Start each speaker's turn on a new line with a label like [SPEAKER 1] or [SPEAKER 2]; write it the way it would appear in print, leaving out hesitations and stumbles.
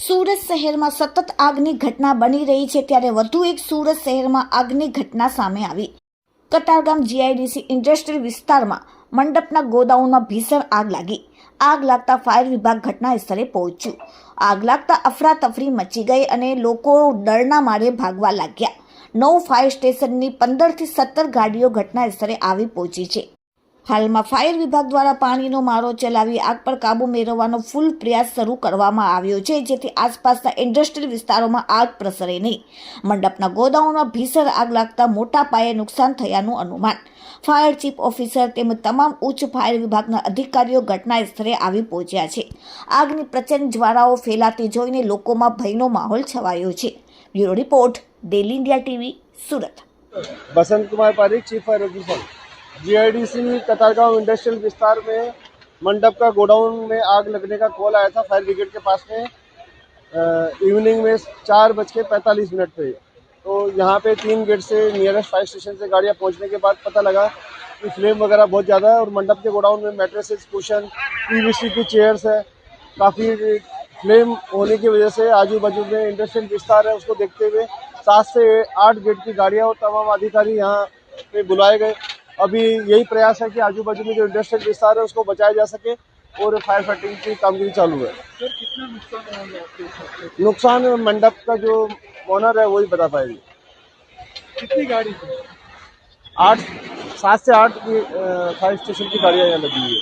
[SPEAKER 1] સુરત શહેરમાં સતત આગની ઘટના બની રહી છે ત્યારે વધુ એક સુરત શહેરમાં આગની ઘટના સામે આવી। કતારગામ જીઆઈડીસી ઇન્ડસ્ટ્રીયલ વિસ્તારમાં મંડપના ગોડાઉનમાં ભીષણ આગ લાગી। આગ લાગતા ફાયર વિભાગ ઘટના સ્થળે પહોંચ્યું। આગ લાગતા અફરાતફરી મચી ગઈ અને લોકો ડરના મારે ભાગવા લાગ્યા। 9 ફાયર સ્ટેશનની 15 થી 17 ગાડીઓ ઘટના સ્થળે આવી પહોંચી છે। હાલમાં ફાયર વિભાગ દ્વારા પાણીનો મારો ચલાવી આગ પર કાબુ મેળવવાનો ફૂલ પ્રયાસ શરૂ કરવામાં આવ્યો છે, જેથી આસપાસના ઇન્ડસ્ટ્રીયલ વિસ્તારોમાં આગ પ્રસરે નહીં। મંડપના ગોડાઉનમાં ભીષણ આગ લાગતા મોટા પાયે નુકસાન થયાનું અનુમાન। ફાયર ચીફ ઓફિસર તેમજ તમામ ઉચ્ચ ફાયર વિભાગના અધિકારીઓ ઘટના સ્થળે આવી પહોંચ્યા છે। આગની પ્રચંડ જ્વાળાઓ ફેલાતી જોઈને લોકોમાં ભયનો માહોલ છવાયો છે। Bureau report, Daily India TV, Surat.
[SPEAKER 2] Basant Kumar Pareek, chief fire officer. GIDC Katargam industrial विस्तार में मंडप का गोडाउन में आग लगने का कॉल आया था फायर ब्रिगेड के पास में इवनिंग में 4:45 पे। तो यहाँ पे 3 गेट से नियरेस्ट फायर स्टेशन से गाड़ियाँ पहुँचने के बाद पता लगा कि फ्लेम वगैरह बहुत ज़्यादा है और मंडप के गोडाउन में मैट्रेसेस, कुशन, पीवीसी की चेयर्स है। काफ़ी फ्लेम होने की वजह से आजू बाजू में इंडस्ट्रियल विस्तार है, उसको देखते हुए 7 से 8 गेट की गाड़ियाँ और तमाम अधिकारी यहाँ पे बुलाए गए। अभी यही प्रयास है कि आजू बाजू में जो इंडस्ट्रियल विस्तार है उसको बचाया जा सके और फायर फाइटिंग की कामगिरी चालू है।
[SPEAKER 3] सर, कितना नुकसान होगा?
[SPEAKER 2] नुकसान मंडप का जो ओनर है वही बता पाएगी।
[SPEAKER 3] कितनी गाड़ी थी?
[SPEAKER 2] 7 से 8 की फायर स्टेशन की गाड़ियाँ यहाँ लगी हुई है।